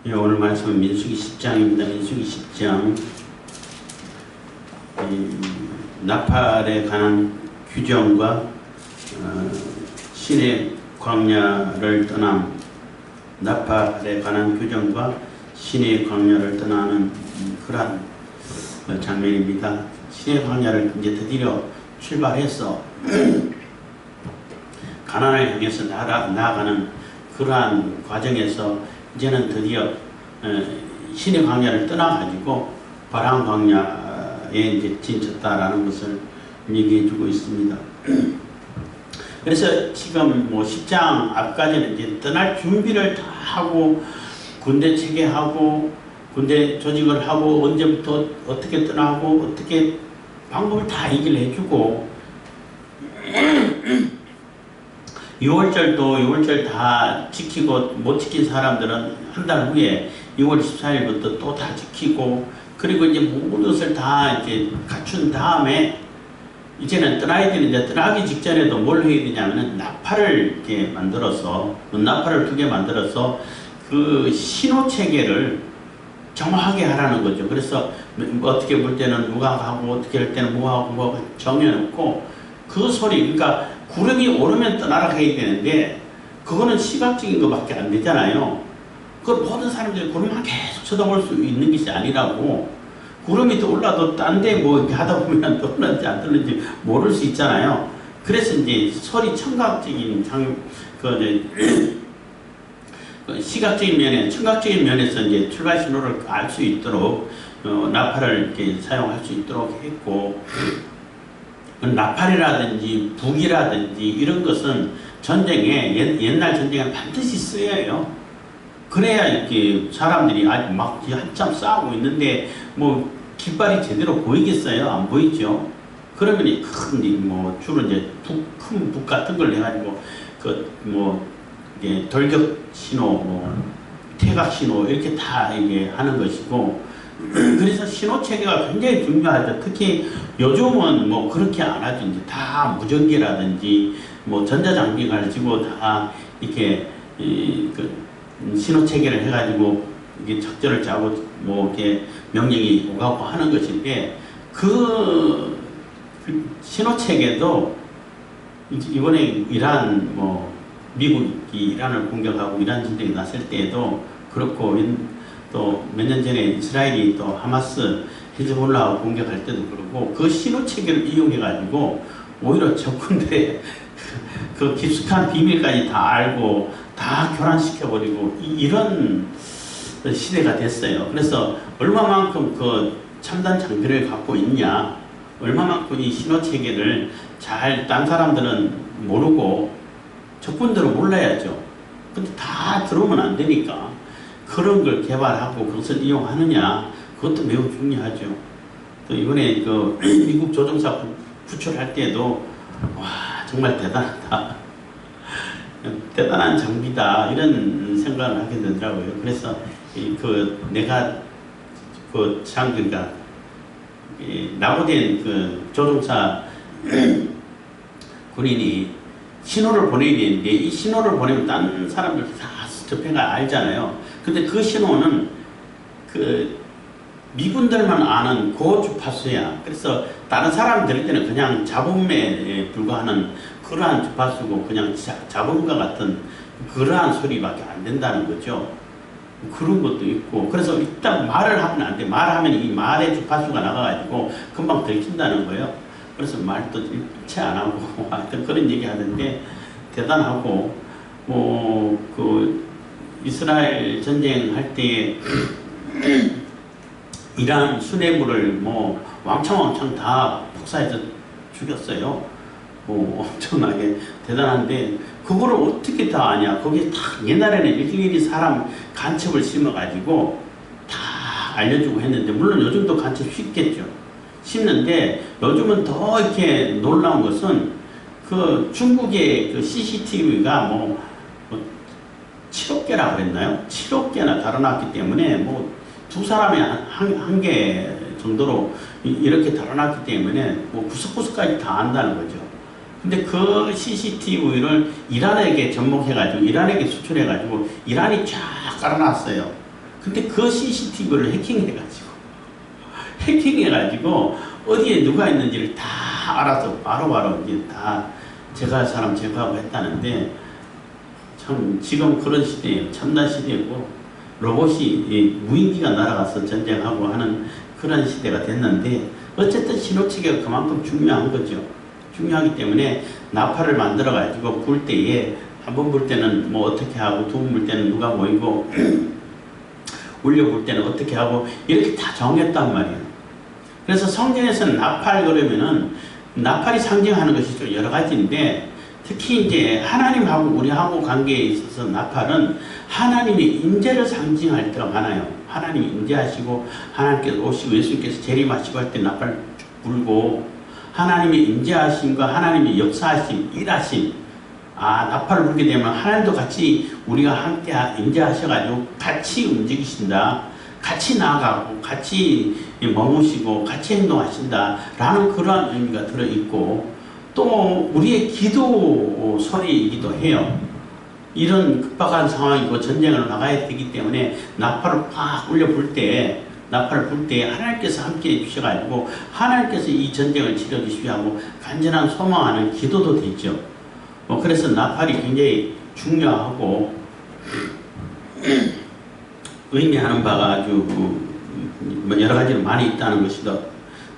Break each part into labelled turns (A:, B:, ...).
A: 예, 오늘 말씀은 민수기 10장입니다. 민수기 10장 나팔에 관한 규정과 신의 광야를 떠남, 나팔에 관한 규정과 신의 광야를 떠나는 그러한 장면입니다. 신의 광야를 이제 드디어 출발해서 가나안을 향해서 나아가는 그러한 과정에서 이제는 드디어 신의 광야를 떠나가지고 바람 광야에 이제 진쳤다라는 것을 얘기해주고 있습니다. 그래서 지금 뭐 10장 앞까지는 이제 떠날 준비를 다 하고 군대 체계하고 군대 조직을 하고 언제부터 어떻게 떠나고 어떻게 방법을 다 얘기를 해주고 6월절 다 지키고 못 지킨 사람들은 한 달 후에 6월 14일부터 또 다 지키고 그리고 이제 모든 것을 다 이제 갖춘 다음에 이제는 떠나야 되는데 떠나기 직전에도 뭘 해야 되냐면은 나팔을 이렇게 만들어서 나팔을 2개 만들어서 그 신호 체계를 정확하게 하라는 거죠. 그래서 어떻게 볼 때는 누가 하고 어떻게 할 때는 뭐 하고 뭐 정해놓고 그 소리 그러니까 구름이 오르면 떠나라 해야 되는데 그거는 시각적인 것밖에 안 되잖아요. 그걸 모든 사람들이 구름만 계속 쳐다볼 수 있는 것이 아니라고 구름이 또 올라도 딴 데 뭐 이렇게 하다 보면 떠는지 안 떠는지 모를 수 있잖아요. 그래서 이제 소리 청각적인 시각적인 면에 청각적인 면에서 이제 출발 신호를 알 수 있도록 나팔을 이렇게 사용할 수 있도록 했고 나팔이라든지 북이라든지 이런 것은 전쟁에 옛날 전쟁에 반드시 쓰여요. 그래야 이렇게 사람들이 아직 막 한참 싸우고 있는데 뭐 깃발이 제대로 보이겠어요? 안 보이죠? 그러면 큰 뭐 주로 이제 큰 북 같은 걸 해가지고 돌격 신호, 뭐 태각 신호 이렇게 다 이게 하는 것이고 그래서 신호 체계가 굉장히 중요하죠. 특히 요즘은 뭐 그렇게 안 하죠. 이제 다 무전기라든지 뭐 전자장비 가지고 다 이렇게 신호 체계를 해가지고 이게 작전을 짜고 뭐 이렇게 명령이 오가고 하는 것인데 그 신호 체계도 이번에 이란 뭐 미국이 이란을 공격하고 이란 전쟁이 났을 때에도 그렇고 또 몇 년 전에 이스라엘이 또 하마스 히즈볼라를 공격할 때도 그러고 그 신호 체계를 이용해 가지고 오히려 적군들의 그 깊숙한 비밀까지 다 알고 다 교란시켜버리고 이런 시대가 됐어요. 그래서 얼마만큼 그 첨단 장비를 갖고 있냐, 얼마만큼 이 신호 체계를 잘 딴 사람들은 모르고 적군들은 몰라야죠. 근데 다 들어오면 안 되니까 그런 걸 개발하고 그것을 이용하느냐 그것도 매우 중요하죠. 또 이번에 그 미국 조종사 구출할 때도 와 정말 대단하다. 대단한 장비다 이런 생각을 하게 되더라고요. 그래서 내가 그러니까 낙오된 그 조종사 군인이 신호를 보내야 되는데 이 신호를 보내면 딴 사람들 다 접해가 알잖아요. 근데 그 신호는 그 미군들만 아는 고주파수야. 그래서 다른 사람들한테는 그냥 잡음에 불과하는 그러한 주파수고 그냥 잡음과 같은 그러한 소리밖에 안 된다는 거죠. 그런 것도 있고 그래서 일단 말을 하면 안 돼. 말하면 이 말의 주파수가 나가가지고 금방 들킨다는 거예요. 그래서 말도 일체 안 하고 하여튼 그런 얘기 하는데 대단하고 그 이스라엘 전쟁할 때 이란 수뇌부를 뭐 왕창 다 폭사해서 죽였어요. 뭐 엄청나게 대단한데 그거를 어떻게 다 아냐. 거기에 다 옛날에는 일일이 사람 간첩을 심어가지고 다 알려주고 했는데 물론 요즘도 간첩 쉽겠죠. 심는데 요즘은 더 이렇게 놀라운 것은 그 중국의 그 CCTV가 뭐 7억 개라 그랬나요? 7억 개나 달아놨기 때문에 뭐 두 사람이 한 개 정도로 이렇게 달아놨기 때문에 뭐 구석구석까지 다 안다는 거죠. 근데 그 CCTV를 이란에게 접목해가지고 이란에게 수출해가지고 이란이 쫙 깔아놨어요. 근데 그 CCTV를 해킹해가지고 어디에 누가 있는지를 다 알아서 바로바로 이제 다 제거할 사람 제거하고 했다는데, 참 지금 그런 시대예요. 첨단 시대고 로봇이 무인기가 날아가서 전쟁하고 하는 그런 시대가 됐는데, 어쨌든 신호체계가 그만큼 중요한 거죠. 중요하기 때문에 나팔을 만들어 가지고 불 때에, 한 번 불 때는 뭐 어떻게 하고, 두 번 불 때는 누가 모이고 울려 불 때는 어떻게 하고, 이렇게 다 정했단 말이에요. 그래서 성경에서는 나팔 그러면은 나팔이 상징하는 것이 좀 여러 가지인데, 특히 이제 하나님하고 우리하고 관계에 있어서 나팔은 하나님의 임재를 상징할 때가 많아요. 하나님이 임재하시고 하나님께서 오시고 예수님께서 재림하시고 할 때 나팔 불고, 하나님의 임재하심과 하나님의 역사하심, 일하심, 나팔을 불게 되면 하나님도 같이 우리가 함께 임재하셔가지고 같이 움직이신다, 같이 나아가고 같이 머무시고 같이 행동하신다 라는 그러한 의미가 들어있고, 또 우리의 기도 소리이기도 해요. 이런 급박한 상황이고 전쟁을 나가야 되기 때문에 나팔을 팍 울려 불 때, 나팔을 불 때 하나님께서 함께 해주셔가지고 하나님께서 이 전쟁을 치러주시고 하고 간절한 소망하는 기도도 되죠. 그래서 나팔이 굉장히 중요하고 의미하는 바가 아주 여러 가지로 많이 있다는 것이다.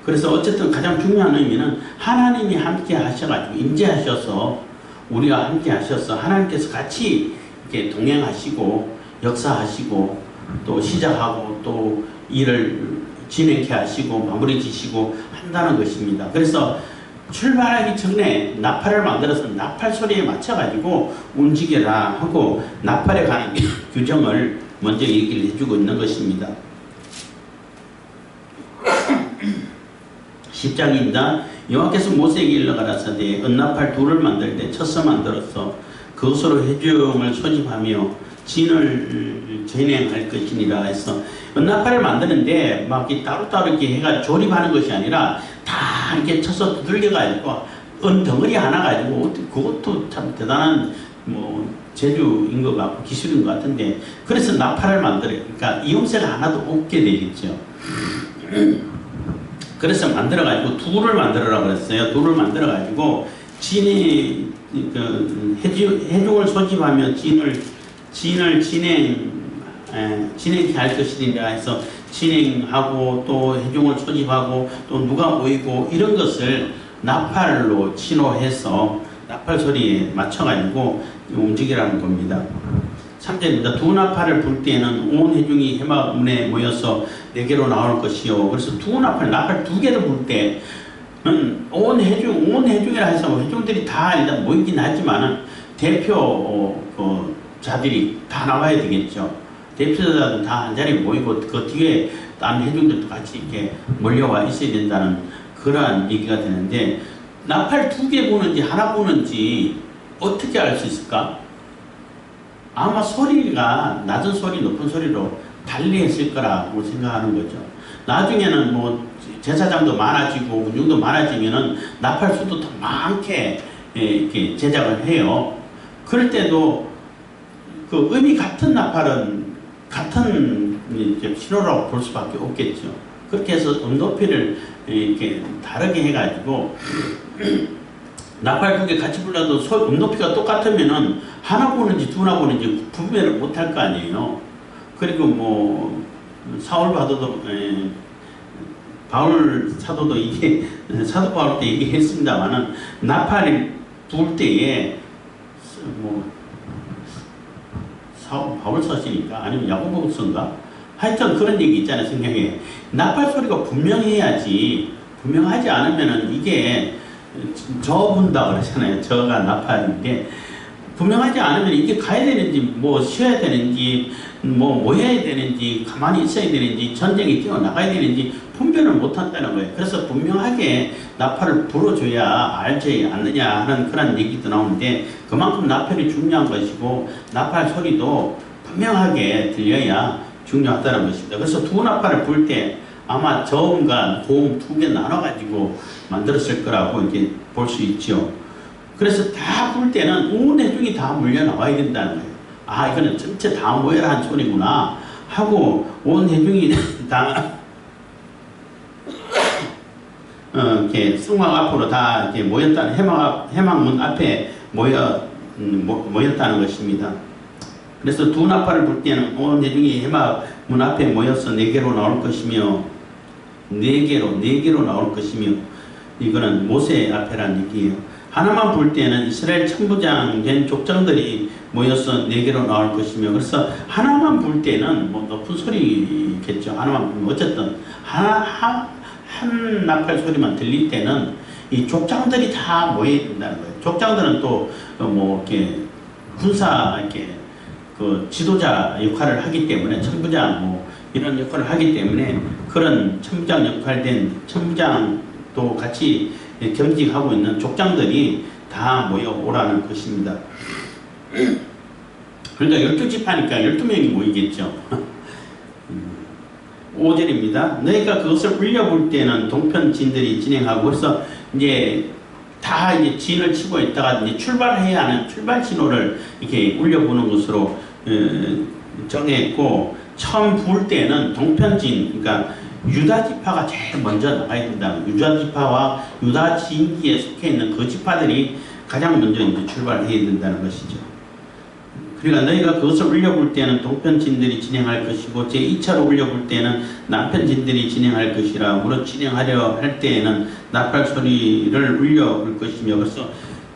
A: 그래서 어쨌든 가장 중요한 의미는 하나님이 함께 하셔가지고 임재하셔서, 우리가 함께 하셔서 하나님께서 같이 이렇게 동행하시고 역사하시고 또 시작하고 또 일을 진행케 하시고 마무리 지시고 한다는 것입니다. 그래서 출발하기 전에 나팔을 만들어서 나팔 소리에 맞춰가지고 움직여라 하고 나팔에 관한 규정을 먼저 얘기를 해주고 있는 것입니다. 10장입니다. 여호와께서 모세에게 일러 가라사대 은나팔 둘을 만들 때 쳐서 만들어서 그것으로 회중을 소집하며 진을 진행할 것이니라 해서, 은나팔을 만드는데 막 따로따로 이렇게 해가 조립하는 것이 아니라 다 이렇게 쳐서 두들겨가지고 덩어리 하나 가지고, 그것도 참 대단한 재주인 것 같고 기술인 것 같은데, 그래서 나팔을 만들어요. 그러니까 이용새가 하나도 없게 되겠죠. 그래서 만들어가지고 둘을 만들어라고 했어요. 둘을 만들어가지고 진이 해중을 소집하며 진을 진행케 할 것이니라 해서 진행하고 또 해중을 소집하고 또 누가 모이고 이런 것을 나팔로 신호해서 나팔 소리에 맞춰가지고 움직이라는 겁니다. 3절입니다. 두 나팔을 불 때에는 온 회중이 해막문에 모여서 네개로 나올 것이요. 그래서 두 나팔 두 개를 불 때는 온 회중이라 해서 회중들이 다 일단 모이긴 하지만은 대표자들이 다 나와야 되겠죠. 대표자들은 다 한 자리에 모이고 그 뒤에 다른 회중들도 같이 이렇게 몰려와 있어야 된다는 그러한 얘기가 되는데, 나팔 두 개 부는지 하나 부는지 어떻게 알 수 있을까? 아마 소리가 낮은 소리, 높은 소리로 달리 했을 거라고 생각하는 거죠. 나중에는 제사장도 많아지고 군중도 많아지면은 나팔 수도 더 많게 이렇게 제작을 해요. 그럴 때도 그 의미 같은 나팔은 같은 신호라고 볼 수밖에 없겠죠. 그렇게 해서 높이를 이렇게 다르게 해가지고 나팔 두 개 같이 불러도 높이가 똑같으면은 하나 보는지 두나 보는지 구별을 못할 거 아니에요. 그리고 바울 사도도 사도 바울 때 얘기했습니다만은 나팔을 불 때에 바울 서시니까 아니면 야고보서인가 하여튼 그런 얘기 있잖아요. 성경에 나팔 소리가 분명해야지, 분명하지 않으면은 이게 저분다 그러잖아요. 저가 나팔인데 분명하지 않으면 이게 가야 되는지 쉬어야 되는지 모여야 되는지 가만히 있어야 되는지 전쟁에 뛰어나가야 되는지 분별을 못한다는 거예요. 그래서 분명하게 나팔을 불어줘야 알지 않느냐 하는 그런 얘기도 나오는데, 그만큼 나팔이 중요한 것이고 나팔 소리도 분명하게 들려야 중요하다는 것입니다. 그래서 두 나팔을 불 때 아마 저음과 고음 두 개 나눠가지고 만들었을 거라고 이렇게 볼 수 있죠. 그래서 다 불 때는 온 회중이 다 물려 나와야 된다는 거예요. 이거는 전체 다 모여라 한 소리구나 하고 온 대중이 다 이렇게 성막 앞으로 다 이렇게 모였다는 해막문 앞에 모였다는 것입니다. 그래서 두 나팔을 불 때는 온 대중이 해막문 앞에 모여서 네 개로 나올 것이며 네 개로 나올 것이며 이거는 모세 앞에란 얘기예요. 하나만 불 때는 이스라엘 천부장 된 족장들이 모여서 네 개로 나올 것이며 그래서 하나만 불 때는 뭐 높은 소리겠죠. 하나만 불면 어쨌든 한 나팔 소리만 들릴 때는 이 족장들이 다 모여야 된다는 거예요. 족장들은 또 뭐 이렇게 군사 이렇게 그 지도자 역할을 하기 때문에 천부장 뭐 이런 역할을 하기 때문에 그런 천부장 역할된 천부장도 같이 겸직하고 있는 족장들이 다 모여오라는 것입니다. 그러니까 12지파니까 12명이 모이겠죠. 5절입니다. 너희가 그것을 울려볼 때는 동편진들이 진행하고 그래서 이제 다 이제 진을 치고 있다가 이제 출발해야 하는 출발 신호를 이렇게 울려보는 것으로 정했고 처음 부을 때는 동편진 그러니까 유다 지파가 제일 먼저 나가야 된다. 유다 지파와 유다 진기에 속해 있는 그 지파들이 가장 먼저 이제 출발해야 된다는 것이죠. 그러니까 너희가 그것을 울려볼 때는 동편진들이 진행할 것이고 제2차로 울려볼 때는 남편진들이 진행할 것이라 무릇 진행하려 할 때에는 나팔 소리를 울려볼 것이며 그래서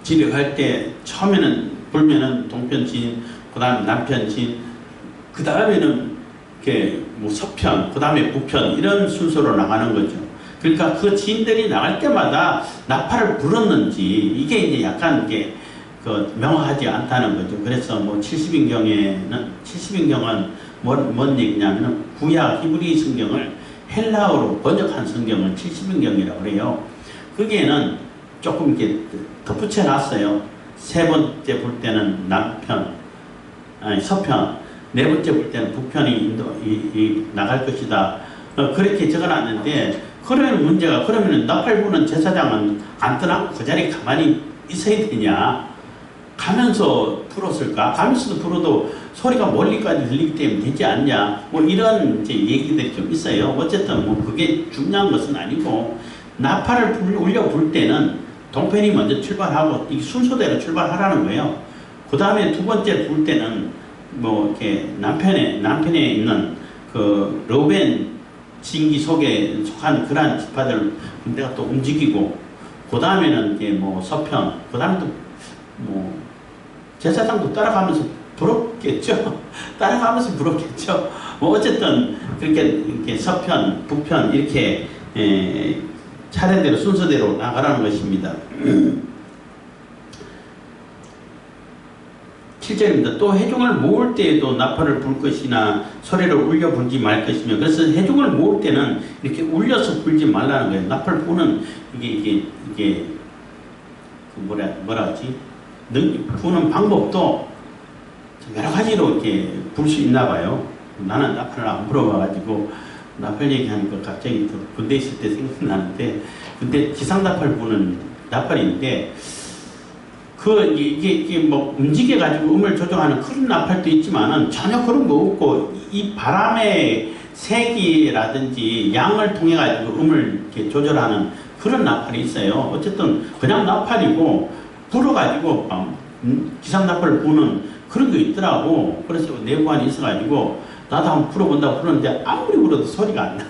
A: 진행할 때 처음에는 불면은 동편진 그 다음에 남편진 그 다음에는 이렇게 뭐 서편 그 다음에 북편 이런 순서로 나가는 거죠. 그러니까 그 진들이 나갈 때마다 나팔을 불었는지 이게 이제 약간 이게 명확하지 않다는 거죠. 그래서 뭐 70인경은 뭔 얘기냐면 구약 히브리 성경을 헬라어로 번역한 성경을 70인경이라고 그래요. 거기에는 조금 이렇게 덧붙여 놨어요. 세 번째 볼 때는 서편, 네 번째 볼 때는 북편이 나갈 것이다. 그렇게 적어놨는데 그러면 문제가 그러면 나팔 부는 제사장은 안 떠나고 그 자리에 가만히 있어야 되냐? 가면서 불었을까? 가면서도 불어도 소리가 멀리까지 들리기 때문에 되지 않냐? 뭐 이런 이제 얘기들이 좀 있어요. 어쨌든 뭐 그게 중요한 것은 아니고 나팔을 울려 불 때는 동편이 먼저 출발하고 이 순서대로 출발하라는 거예요. 그 다음에 두 번째 불 때는 뭐 이렇게 남편에 있는 그 르벤 진기 속에 속한 그러한 지파들 군대가 또 움직이고 그 다음에는 이제 뭐 서편 그 다음에 또 뭐 제사장도 따라가면서 불었겠죠. 따라가면서 불었겠죠. 뭐 어쨌든 그렇게 이렇게 서편, 북편 이렇게 차례대로 순서대로 나가라는 것입니다. 7절입니다. 또 해중을 모을 때에도 나팔을 불 것이나 소리를 울려 불지 말 것이며 그래서 해중을 모을 때는 이렇게 울려서 불지 말라는 거예요. 나팔 부는 이게 그 뭐라 하지? 부는 방법도 여러 가지로 이렇게 불 수 있나 봐요. 나는 나팔을 안 불어봐가지고 나팔 얘기하니까 갑자기 군대 있을 때 생각나는데 근데 지상 나팔 부는 나팔인데 이게 뭐 움직여가지고 음을 조정하는 그런 나팔도 있지만은 전혀 그런 거 없고 이 바람의 세기라든지 양을 통해 가지고 음을 이렇게 조절하는 그런 나팔이 있어요. 어쨌든 그냥 나팔이고 불어가지고 기상 나팔을 부는 그런 거 있더라고. 그래서 내부관이 있어가지고 나도 한번 불어본다고 부르는데 아무리 불어도 소리가 안 나.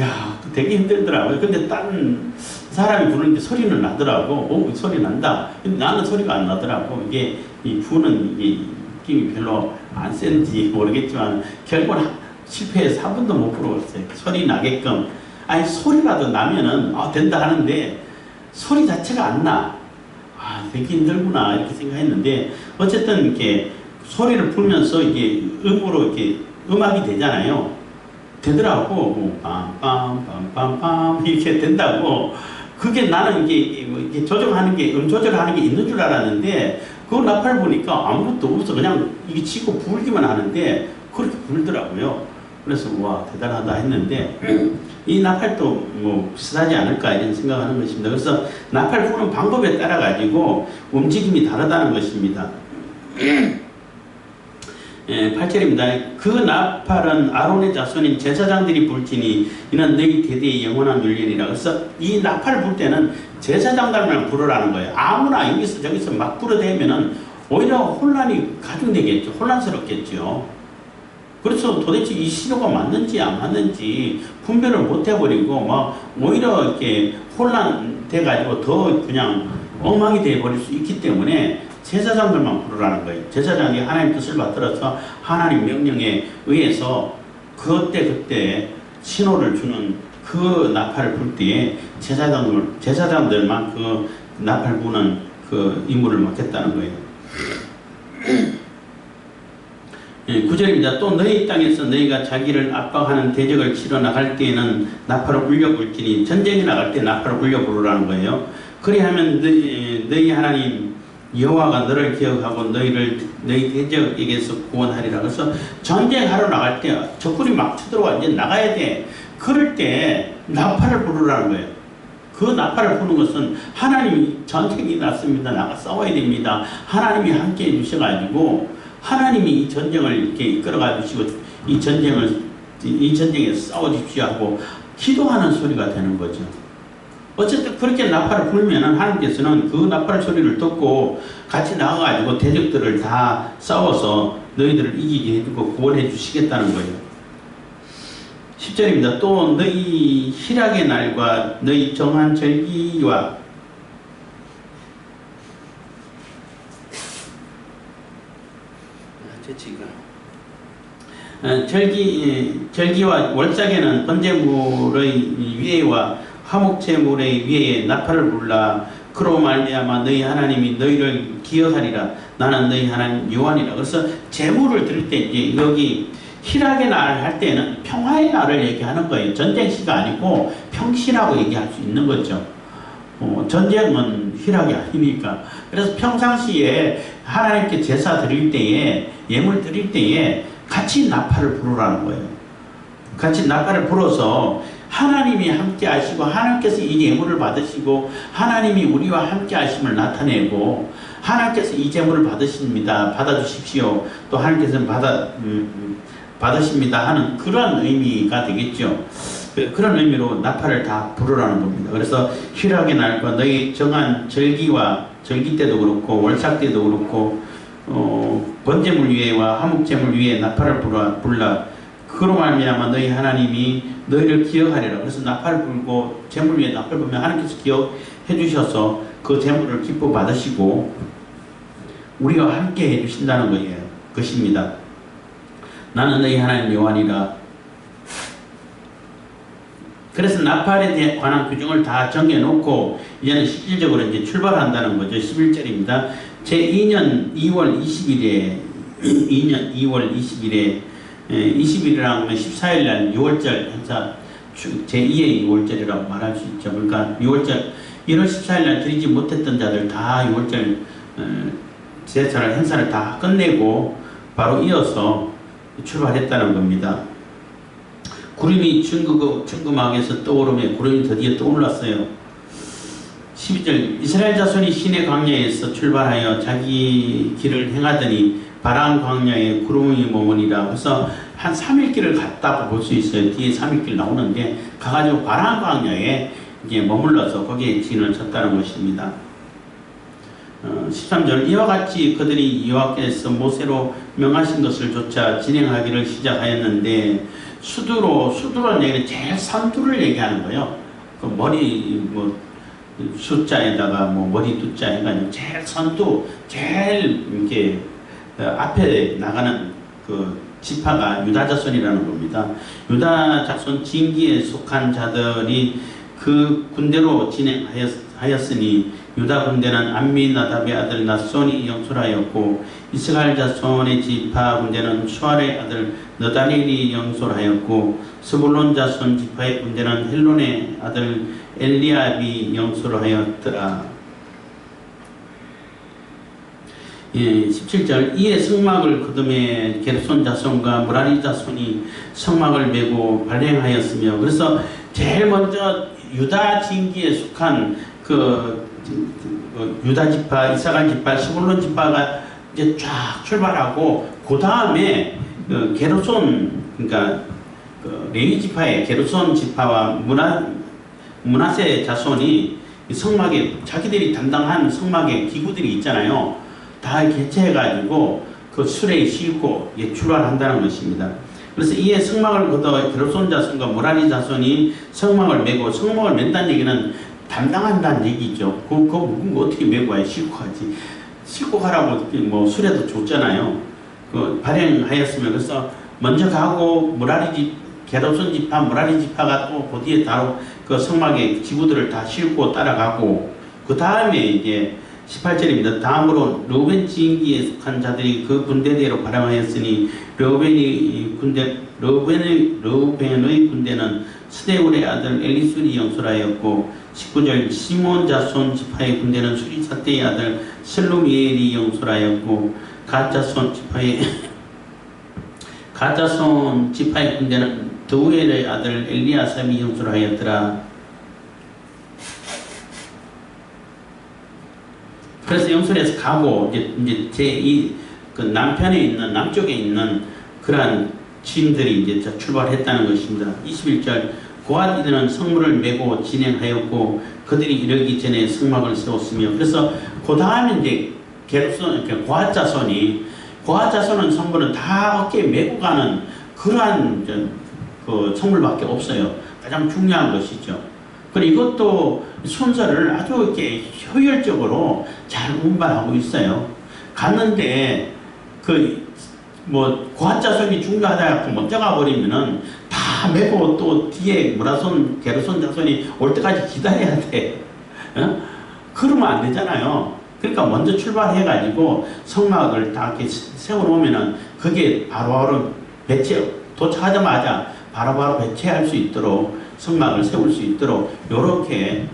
A: 야, 되게 힘들더라고요. 근데 다른 사람이 부르는데 소리는 나더라고. 소리 난다. 근데 나는 소리가 안 나더라고. 이게 이 부는 이게 느낌이 별로 안 센지 모르겠지만 결국은 실패해서 한 번도 못 불어봤어요. 소리 나게끔. 아니 소리라도 나면은 된다 하는데 소리 자체가 안 나. 되게 힘들구나 이렇게 생각했는데 어쨌든 이렇게 소리를 불면서 이게 음으로 이렇게 음악이 되잖아요. 되더라고. 빰빰빰빰빰 이렇게 된다고. 그게 나는 이게 조정하는 게 조절하는 게 있는 줄 알았는데 그거 나팔 보니까 아무것도 없어. 그냥 이게 치고 불기만 하는데 그렇게 불더라고요. 그래서 와 대단하다 했는데 이 나팔도 뭐 비슷하지 않을까 이런 생각하는 것입니다. 그래서 나팔 부는 방법에 따라 가지고 움직임이 다르다는 것입니다. 8절입니다. 그 나팔은 아론의 자손인 제사장들이 불지니 이는 너희 대대의 영원한 율례니라. 그래서 이 나팔을 불 때는 제사장들만 부르라는 거예요. 아무나 여기서 저기서 막 불어대면은 오히려 혼란이 가중되겠죠. 혼란스럽겠죠. 그래서 도대체 이 신호가 맞는지 안 맞는지 분별을 못 해버리고 막 오히려 이렇게 혼란돼가지고 더 그냥 엉망이 돼버릴 수 있기 때문에 제사장들만 부르라는 거예요. 제사장이 하나님 뜻을 받들어서 하나님 명령에 의해서 그때 신호를 주는 그 나팔을 불 때에 제사장들만 그 나팔 부는 그 임무를 맡겠다는 거예요. 9절입니다. 또 너희 땅에서 너희가 자기를 압박하는 대적을 치러 나갈 때에는 나팔을 울려 불지니 전쟁에 나갈 때 나팔을 울려 부르라는 거예요. 그리하면 너희 하나님 여호와가 너를 기억하고 너희 대적에게서 구원하리라. 그래서 전쟁하러 나갈 때 적군이 막 쳐들어와 이제 나가야 돼. 그럴 때 나팔을 부르라는 거예요. 그 나팔을 부는 것은 하나님이 전쟁이 났습니다. 나가 싸워야 됩니다. 하나님이 함께 해주셔가지고 하나님이 이 전쟁을 이렇게 이끌어가 주시고 이 전쟁에서 싸워주십시오 하고 기도하는 소리가 되는 거죠. 어쨌든 그렇게 나팔을 불면은 하나님께서는 그 나팔 소리를 듣고 같이 나가가지고 대적들을 다 싸워서 너희들을 이기게 해주고 구원해 주시겠다는 거예요. 10절입니다. 또 너희 희락의 날과 너희 정한 절기와 절기와 월삭에는 번제물의 위에와 화목제물의 위에 나팔을 불라. 그로 말미암아 너희 하나님이 너희를 기억하리라. 나는 너희 하나님 여호와니라. 그래서 제물을 드릴 때 이제 여기 희락의 날 할 때는 평화의 날을 얘기하는 거예요. 전쟁시가 아니고 평시라고 얘기할 수 있는 거죠. 전쟁은 희락이 아니니까. 그래서 평상시에 하나님께 제사 드릴 때에 예물 드릴 때에 같이 나팔을 부르라는 거예요. 같이 나팔을 불어서 하나님이 함께 하시고 하나님께서 이 예물을 받으시고 하나님이 우리와 함께 하심을 나타내고 하나님께서 이 제물을 받으십니다. 받아주십시오. 또 하나님께서는 받으십니다 하는 그런 의미가 되겠죠. 그런 의미로 나팔을 다 부르라는 겁니다. 그래서 희락의 날과 너희 정한 절기 때도 그렇고 월삭 때도 그렇고 번제물 위에와 화목제물 위에 나팔을 불라. 그로 말미암아 너희 하나님이 너희를 기억하리라. 그래서 나팔을 불고 제물 위에 나팔을 불면 하나님께서 기억해 주셔서 그 제물을 기뻐 받으시고 우리와 함께 해 주신다는 거예요. 것입니다. 나는 너희 하나님 여호와니라. 그래서 나팔에 관한 규정을 다 정해놓고 이제는 실질적으로 이제 출발한다는 거죠. 11절입니다. 제2년 2월 20일에 20일이라고 하면 14일날 6월절 행사 제2의 6월절이라고 말할 수 있죠. 그러니까 6월절 1월 14일날 드리지 못했던 자들 다 6월절 제사를 행사를 다 끝내고 바로 이어서 출발했다는 겁니다. 구름이 중금학에서 떠오르며 구름이 드디어 떠올랐어요. 12절 이스라엘 자손이 시내 광야에서 출발하여 자기 길을 행하더니 바람 광야에 구름이 머무니라. 그래서 한 3일 길을 갔다고 볼 수 있어요. 뒤에 3일 길 나오는데 가가지고 바람 광야에 이제 머물러서 거기에 진을 쳤다는 것입니다. 13절 이와 같이 그들이 여호와께서 모세로 명하신 것을 조차 진행하기를 시작하였는데 수두로는 얘기는 제일 선두를 얘기하는 거예요. 그 머리 숫자에다가 머리 두자 해가지고 제일 선두 제일 이렇게 앞에 나가는 그 지파가 유다 자손이라는 겁니다. 유다 자손 진기에 속한 자들이 그 군대로 진행하였으니 유다 군대는 암미나답의 아들 낫손이 영솔하였고 이스라엘 자손의 지파 군대는 수알의 아들 너다닐이 영솔하였고 스불론 자손 지파의 군대는 헬론의 아들 엘리압이 영솔하였더라. 17절 이에 성막을 거두매 게르손 자손과 무라리 자손이 성막을 메고 발행하였으며 그래서 제일 먼저 유다 진기에 속한 유다 지파, 이사갈 지파, 스불론 지파가 이제 쫙 출발하고 그 다음에 게르손, 그러니까 레위 지파의 게르손 지파와 므낫세 자손이 성막에 자기들이 담당한 성막의 기구들이 있잖아요. 다 개최해가지고 그 수레에 싣고 출발한다는 것입니다. 그래서 이에 성막을 걷어 게르손 자손과 므라리 자손이 성막을 메고, 성막을 맨다는 얘기는 담당한다는 얘기죠. 그거 묵은 거 어떻게 메고 와야 싣고 가지. 싣고 가라고 뭐 수레도 줬잖아요. 그 발행하였으면, 그래서 먼저 가고 게르손 지파, 므라리 지파가 또 그 뒤에 따로 그 성막의 지구들을 다 싣고 따라가고, 그 다음에 이제 18절입니다. 다음으로 르우벤 지인기에 속한 자들이 그 군대대로 발행하였으니 르우벤의 군대는 스데울의 아들 엘리술이 영술하였고, 19절 시몬 자손 지파의 군대는 수리사테의 아들 슬루미엘이 영술하였고, 갓자손 지파의 군대는 드우엘의 아들 엘리아삼이 영술하였더라. 그래서 영술에서 가고 이제 그 남쪽에 있는 그러한 지인들이 이제 출발했다는 것입니다. 21절 고앗 이들은 성문을 메고 진행하였고 그들이 이르기 전에 성막을 세웠으며, 그래서 그 다음에 이제 고앗 자손은 성문은 다 어깨에 메고 가는 그러한 그 성물밖에 없어요. 가장 중요한 것이죠. 그리고 이것도 순서를 아주 이렇게 효율적으로 잘 운반하고 있어요. 갔는데 고앗 자손이 중요하다 먼저 가버리면은 다 메고 또 뒤에 게르손 자손이 올 때까지 기다려야 돼. 그러면 안 되잖아요. 그러니까 먼저 출발해가지고 성막을 다 이렇게 세워놓으면은 그게 바로바로 도착하자마자 바로바로 배치할 수 있도록, 성막을 세울 수 있도록 요렇게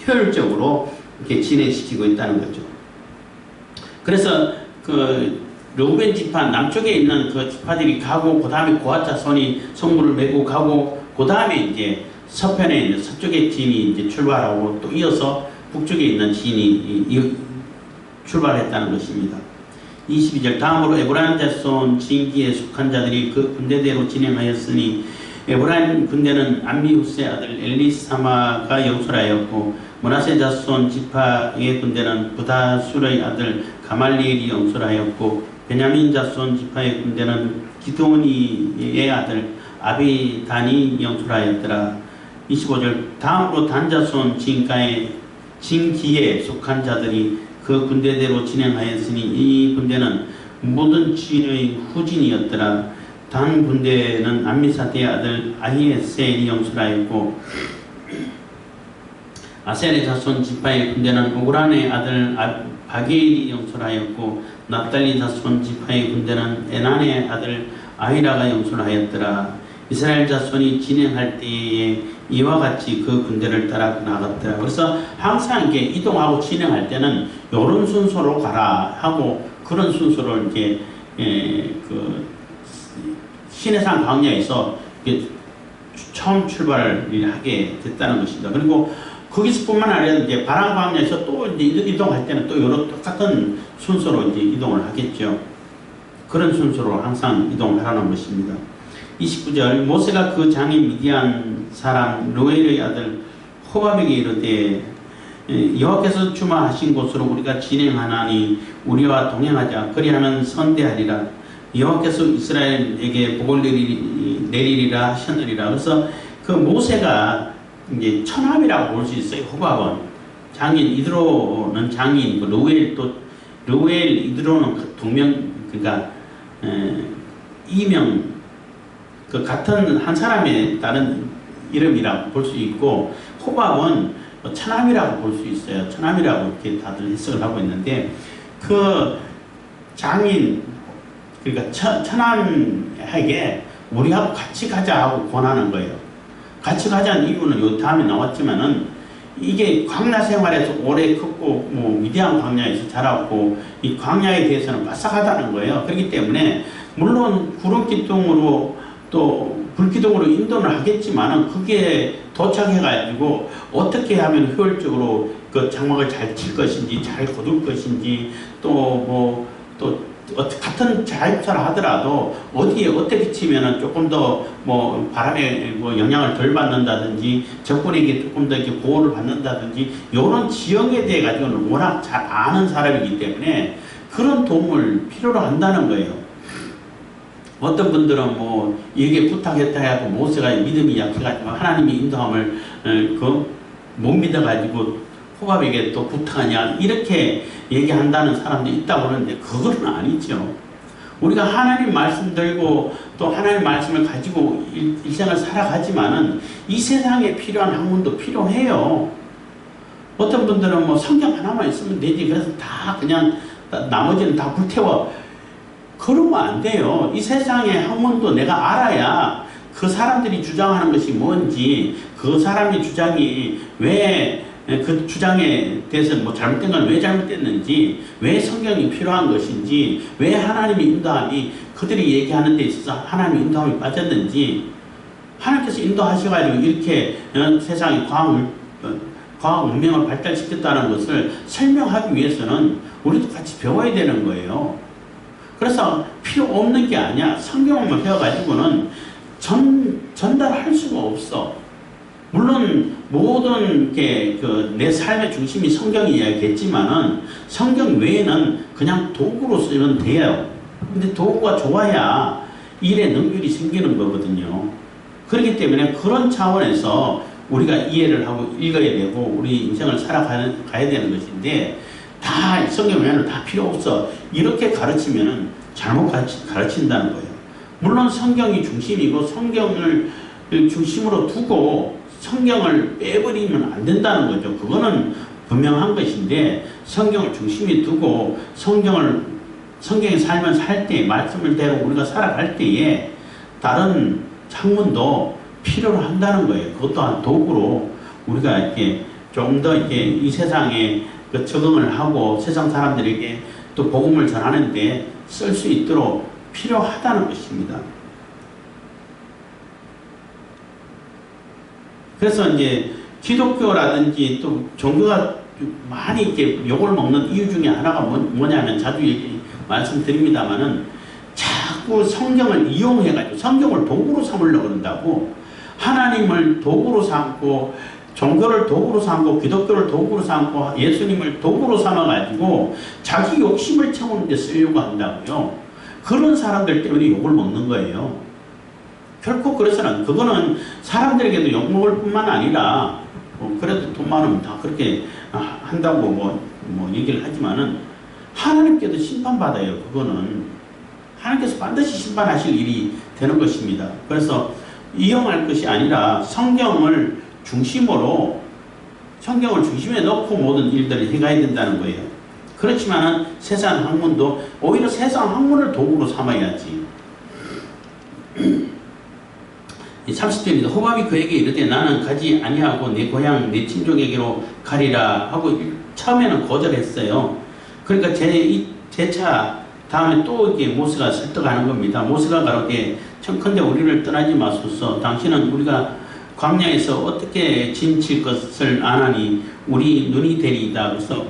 A: 효율적으로 이렇게 진행시키고 있다는 거죠. 그래서 그 르우벤 지파 남쪽에 있는 그 지파들이 가고, 그 다음에 고앗 자손이 성문을 메고 가고, 그 다음에 이제 서편에 있는 서쪽의 진이 이제 출발하고, 또 이어서 북쪽에 있는 진이 출발했다는 것입니다. 22절 다음으로 에브라임 자손 진기에 속한 자들이 그 군대대로 진행하였으니 에브라임 군대는 암미후스의 아들 엘리사마가 영술하였고, 므낫세 자손 지파의 군대는 부다술의 아들 가말리엘이 영술하였고, 베냐민 자손 지파의 군대는 기드오니의 아들 아비단이 영술하였더라. 25절 다음으로 단 자손 진기에 속한 자들이 그 군대대로 진행하였으니 이 군대는 모든 진의 후진이었더라. 단 군대는 암미사대의 아들 아히에셀이 영술하였고, 아셀의 자손 지파의 군대는 오그란의 아들 바게일이 영술하였고, 납달리 자손 지파의 군대는 에난의 아들 아히라가 영술하였더라. 이스라엘 자손이 진행할 때에 이와 같이 그 군대를 따라 나갔더라. 그래서 항상 이게 이동하고 진행할 때는 이런 순서로 가라 하고, 그런 순서로 이제 그 시내산 광야에서 처음 출발을 하게 됐다는 것입니다. 그리고 거기서뿐만 아니라 이제 바람 광야에서 또 이제 이동할 때는 또 이런 똑같은 순서로 이제 이동을 하겠죠. 그런 순서로 항상 이동하라는 것입니다. 29절 모세가 그 장인 미디안 사람 르웨일의 아들 호밥에게 이르되 여호와께서 주마하신 곳으로 우리가 진행하나니 우리와 동행하자. 그리하면 선대하리라. 여호와께서 이스라엘에게 복을 내리리라 하셨느니라. 그래서 그 모세가 이제 처남이라고 볼 수 있어요. 호밥은 장인, 이드로는 장인, 르웨일 이드로는 동명, 그러니까 이명, 그 같은 한 사람의 다른 이름이라고 볼 수 있고, 호밥은 처남이라고 볼 수 있어요. 처남이라고 이렇게 다들 해석을 하고 있는데, 그 장인, 그러니까 처남에게 우리하고 같이 가자 하고 권하는 거예요. 같이 가자는 이유는 요 다음에 나왔지만은, 이게 광야 생활에서 오래 컸고 미디안 광야에서 자랐고 이 광야에 대해서는 빠삭하다는 거예요. 그렇기 때문에 물론 구름기둥으로 또 불기둥으로 인도를 하겠지만은 그게 도착해가지고 어떻게 하면 효율적으로 그 장막을 잘 칠 것인지, 잘 거둘 것인지, 같은 자율사를 하더라도 어디에 어떻게 치면은 조금 더 뭐 바람에 뭐 영향을 덜 받는다든지 적군에게 조금 더 이렇게 보호를 받는다든지 이런 지형에 대해 가지고는 워낙 잘 아는 사람이기 때문에 그런 도움을 필요로 한다는 거예요. 어떤 분들은 뭐 이게 부탁했다 해도 모세가 믿음이 약해가지고 하나님이 인도함을 못 믿어가지고 호밥에게 또 부탁하냐 이렇게 얘기한다는 사람도 있다고 그러는데 그거는 아니죠. 우리가 하나님 말씀 들고 또 하나님 말씀을 가지고 일생을 살아가지만은 이 세상에 필요한 학문도 필요해요. 어떤 분들은 뭐 성경 하나만 있으면 되지 그래서 다 그냥 나머지는 다 불태워. 그러면 안 돼요. 이 세상의 학문도 내가 알아야 그 사람들이 주장하는 것이 뭔지, 그 사람의 주장이 왜 그 주장에 대해서 뭐 잘못된 건 왜 잘못됐는지, 왜 성경이 필요한 것인지, 왜 하나님의 인도함이 그들이 얘기하는 데 있어서 하나님의 인도함이 빠졌는지, 하나님께서 인도하셔가지고 이렇게 세상의 과학 문명을 발달시켰다는 것을 설명하기 위해서는 우리도 같이 배워야 되는 거예요. 그래서 필요 없는 게 아니야. 성경을 배워가지고는 전달할 수가 없어. 물론 모든 게 내 삶의 중심이 성경이야겠지만은 성경 외에는 그냥 도구로 쓰면 돼요. 근데 도구가 좋아야 일에 능률이 생기는 거거든요. 그렇기 때문에 그런 차원에서 우리가 이해를 하고 읽어야 되고 우리 인생을 살아가야 되는 것인데 다 성경 외에는 다 필요 없어. 이렇게 가르치면은 잘못 가르친다는 거예요. 물론 성경이 중심이고 성경을 중심으로 두고 성경을 빼버리면 안 된다는 거죠. 그거는 분명한 것인데 성경을 중심에 두고 성경의 삶을 살 때, 말씀을 대로 우리가 살아갈 때에 다른 학문도 필요로 한다는 거예요. 그것 또한 도구로 우리가 이렇게 좀 더 이렇게 이 세상에 적응을 하고 세상 사람들에게 또 복음을 전하는데 쓸 수 있도록 필요하다는 것입니다. 그래서 이제 기독교라든지 또 종교가 많이 이렇게 욕을 먹는 이유 중에 하나가 뭐냐면 자주 말씀드립니다만은 자꾸 성경을 이용해가지고 성경을 도구로 삼으려고 그런다고 하나님을 도구로 삼고 종교를 도구로 삼고 기독교를 도구로 삼고 예수님을 도구로 삼아가지고 자기 욕심을 채우는 데 쓰려고 한다고요. 그런 사람들 때문에 욕을 먹는 거예요. 결코 그래서는 그거는 사람들에게도 욕먹을 뿐만 아니라 그래도 돈 많으면 다 그렇게 한다고 뭐 얘기를 하지만은 하나님께도 심판받아요. 그거는 하나님께서 반드시 심판하실 일이 되는 것입니다. 그래서 이용할 것이 아니라 성경을 중심에 넣고 모든 일들을 해가야 된다는 거예요. 그렇지만은 세상 학문도 오히려 세상 학문을 도구로 삼아야지. 30절입니다. 호밥이 그에게 이르되 나는 가지 아니하고 내 고향 내 친족에게로 가리라 하고 처음에는 거절했어요. 그러니까 제차 다음에 또 이렇게 모세가 설득하는 겁니다. 모세가 가로되 청컨대 우리를 떠나지 마소서. 당신은 우리가 광야에서 어떻게 지칠 것을 아나니 우리 눈이 되리이다. 그래서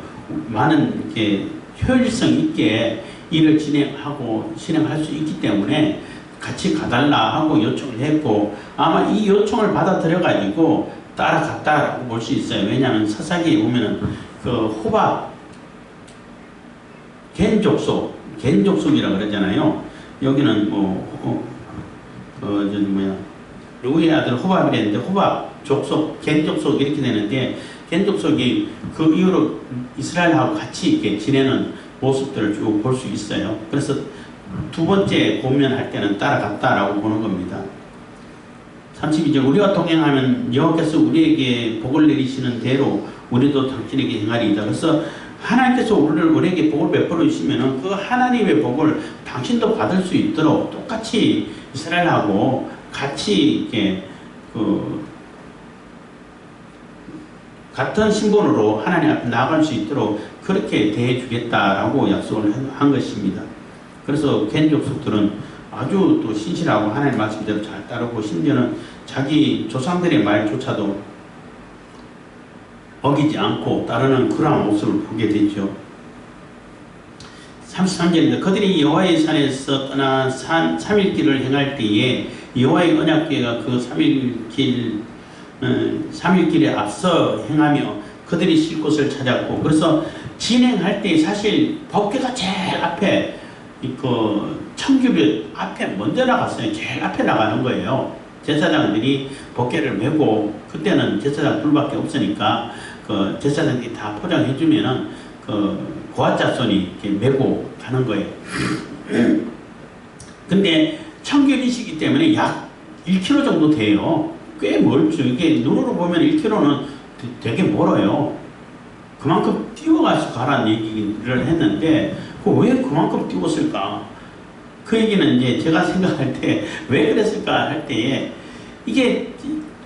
A: 많은 이렇게 효율성 있게 일을 진행할 수 있기 때문에 같이 가달라 하고 요청을 했고 아마 이 요청을 받아들여가지고 따라갔다라고 볼 수 있어요. 왜냐하면 서사기에 보면은 그 호밥 겐족속이라고 그러잖아요. 여기는 루의 아들 호밥이랬는데 호밥 족속 겐족속 이렇게 되는데 겐족속이 그 이후로 이스라엘하고 같이 이렇게 지내는 모습들을 쭉 볼 수 있어요. 그래서 두 번째 고면할 때는 따라갔다라고 보는 겁니다. 32절 우리가 동행하면 여호와께서 우리에게 복을 내리시는 대로 우리도 당신에게 행하리이다. 그래서 하나님께서 우리에게 복을 베풀어 주시면 그 하나님의 복을 당신도 받을 수 있도록 똑같이 이스라엘하고 같이 이렇게 같은 신분으로 하나님 앞에 나아갈 수 있도록 그렇게 대해 주겠다라고 약속을 한 것입니다. 그래서 겐족속들은 아주 또 신실하고 하나님 말씀대로 잘 따르고 심지어는 자기 조상들의 말조차도 어기지 않고 따르는 그러한 모습을 보게 되죠. 33절입니다. 그들이 여호와의 산에서 떠나 3일길을 행할 때에 여호와의 언약궤가 그 3일길에 앞서 행하며 그들이 쉴 곳을 찾았고, 그래서 진행할 때 사실 법궤가 제일 앞에 그 청규벽 앞에 먼저 나갔어요. 제일 앞에 나가는 거예요. 제사장들이 법궤를 메고, 그때는 제사장 둘밖에 없으니까 그 제사장들이 다 포장해 주면은 그 고아자손이 이렇게 메고 가는 거예요. 근데 청규리시기 때문에 약 1km 정도 돼요. 꽤 멀죠. 이게 눈으로 보면 1km는 되게 멀어요. 그만큼 뛰어가서 가라는 얘기를 했는데, 왜 그만큼 뛰었을까? 그 얘기는 이제 제가 생각할 때 왜 그랬을까 할 때에, 이게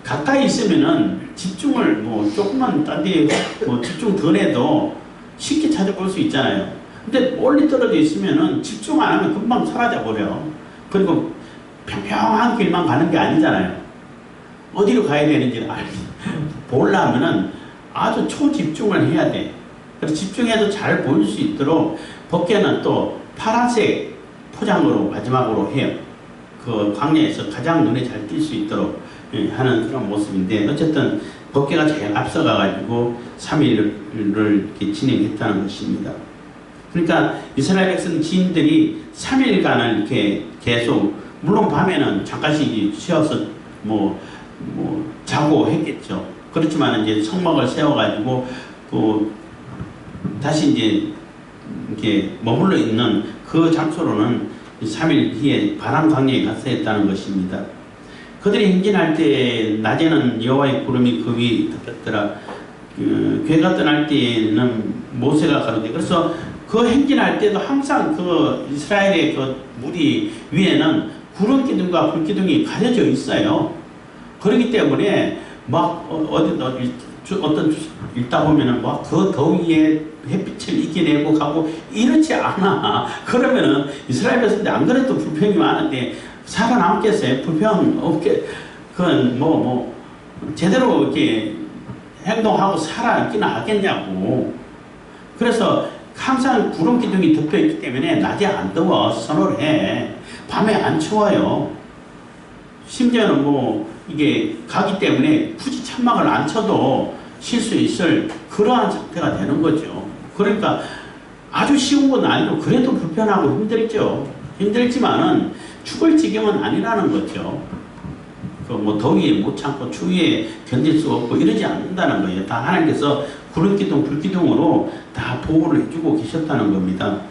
A: 가까이 있으면은 집중을 뭐 조금만 딴 데 뭐 집중 덜 해도 쉽게 찾아볼 수 있잖아요. 근데 멀리 떨어져 있으면은 집중 안 하면 금방 사라져 버려. 그리고 평평한 길만 가는 게 아니잖아요. 어디로 가야 되는지 보려면은 아주 초집중을 해야 돼. 그래서 집중해도 잘 보일 수 있도록 법궤는 또 파란색 포장으로 마지막으로 해요. 그 광야에서 가장 눈에 잘 띌 수 있도록 하는 그런 모습인데, 어쨌든 법궤가 제일 앞서가가지고 3일을 이렇게 진행했다는 것입니다. 그러니까 이스라엘 백성 지인들이 3일간을 이렇게 계속, 물론 밤에는 잠깐씩 쉬어서 뭐 자고 했겠죠. 그렇지만 이제 성막을 세워가지고 또 다시 이제 이렇게 머물러 있는 그 장소로는 3일 뒤에 바람 광야에 가서 했다는 것입니다. 그들이 행진할 때 낮에는 여호와의 구름이 그 위에 덮였더라. 괴가 떠날 때에는 모세가 가로되, 그래서 그 행진할 때도 항상 그 이스라엘의 그 무리 위에는 구름 기둥과 불 기둥이 가려져 있어요. 그렇기 때문에 막 어떤 읽다 보면은 막 그 더위에 햇빛을 이겨내고 가고 이렇지 않아. 그러면은 이스라엘 백성들 안 그래도 불평이 많은데 살아남겠어요? 불평 없게, 그건 제대로 이렇게 행동하고 살아있기나 하겠냐고. 그래서 항상 구름 기둥이 덮여 있기 때문에 낮에 안 더워, 선호를 해. 밤에 안 추워요. 심지어는 이게 가기 때문에 굳이 천막을 안 쳐도 쉴 수 있을 그러한 상태가 되는 거죠. 그러니까 아주 쉬운 건 아니고 그래도 불편하고 힘들죠. 힘들지만은 죽을 지경은 아니라는 거죠. 더위에 못 참고 추위에 견딜 수 없고 이러지 않는다는 거예요. 다 하나님께서 구름기둥, 불기둥으로 다 보호를 해주고 계셨다는 겁니다.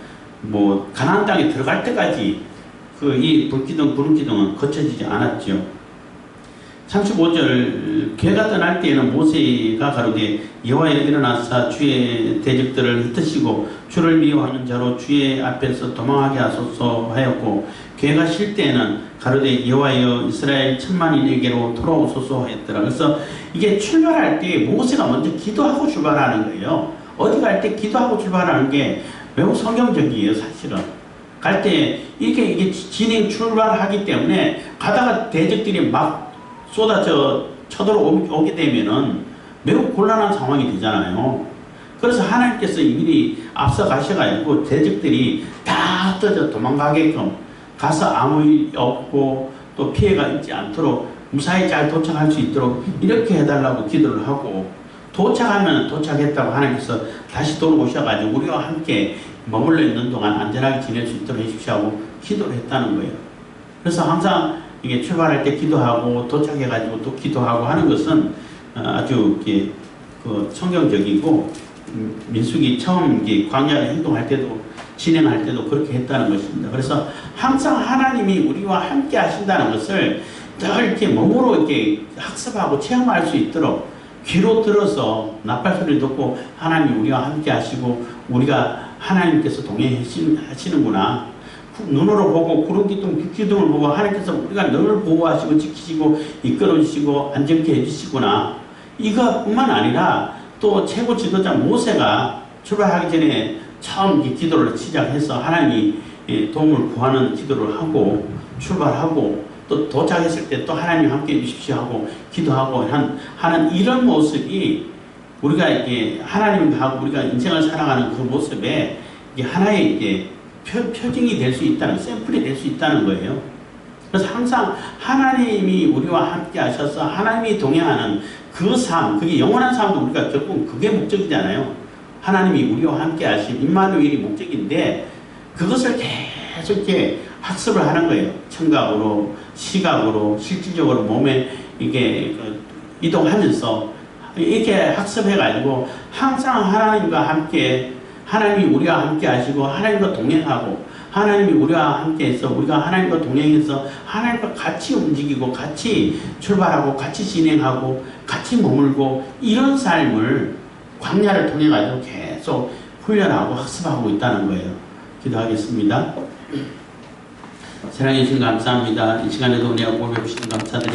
A: 가나안 땅에 들어갈 때까지 이 불기둥, 구름기둥은 거쳐지지 않았죠. 35절, 괴가 떠날 때에는 모세가 가로되 여호와여 일어나사 주의 대적들을 흩으시고 주를 미워하는 자로 주의 앞에서 도망하게 하소서 하였고, 괴가 쉴 때에는 가로되 여호와여 이스라엘 천만인에게로 돌아오소서 하였더라. 그래서 이게 출발할 때 모세가 먼저 기도하고 출발하는 거예요. 어디 갈 때 기도하고 출발하는 게 매우 성경적이에요. 사실은 갈 때 이게 진행 출발하기 때문에 가다가 대적들이 막 쏟아져 쳐들어오게 되면은 매우 곤란한 상황이 되잖아요. 그래서 하나님께서 미리 앞서 가셔가지고 대적들이 다 떠져 도망가게끔 가서 아무 일 없고 또 피해가 있지 않도록 무사히 잘 도착할 수 있도록 이렇게 해달라고 기도를 하고, 도착하면 도착했다고 하나님께서 다시 돌아오셔가지고 우리와 함께 머물러 있는 동안 안전하게 지낼 수 있도록 해주십시오 하고 기도를 했다는 거예요. 그래서 항상 이게 출발할 때 기도하고 도착해가지고 또 기도하고 하는 것은 아주 이렇게 성경적이고, 민수기 처음 광야를 행동할 때도 진행할 때도 그렇게 했다는 것입니다. 그래서 항상 하나님이 우리와 함께 하신다는 것을 늘 이렇게 몸으로 이렇게 학습하고 체험할 수 있도록 귀로 들어서 나팔소리를 듣고 하나님이 우리와 함께 하시고 우리가 하나님께서 동행하시는구나. 눈으로 보고 구름기둥, 빛기둥을 보고 하나님께서 우리가 늘 보호하시고 지키시고 이끌어주시고 안전케 해주시구나. 이것뿐만 아니라 또 최고 지도자 모세가 출발하기 전에 처음 기도를 시작해서 하나님이 도움을 구하는 기도를 하고 출발하고, 또 도착했을 때 또 하나님 함께 해주십시오 하고 기도하고 하는 이런 모습이 우리가 이게 하나님하고 우리가 인생을 살아가는 그 모습에 이게 하나의 이게 표징이 될 수 있다는, 샘플이 될 수 있다는 거예요. 그래서 항상 하나님이 우리와 함께 하셔서 하나님이 동행하는 그 삶, 그게 영원한 삶도 우리가 결국 그게 목적이잖아요. 하나님이 우리와 함께 하신 임마누엘이 목적인데 그것을 계속 이렇게 학습을 하는 거예요. 청각으로, 시각으로, 실질적으로 몸에 이게 이동하면서 이렇게 학습해가지고 항상 하나님과 함께, 하나님이 우리와 함께 하시고 하나님과 동행하고 하나님이 우리와 함께해서 우리가 하나님과 동행해서 하나님과 같이 움직이고 같이 출발하고 같이 진행하고 같이 머물고 이런 삶을 광야를 통해 가지고 계속 훈련하고 학습하고 있다는 거예요. 기도하겠습니다. 사랑해 주신 감사합니다. 이 시간에도 은혜와 복을 주신 감사드립니다.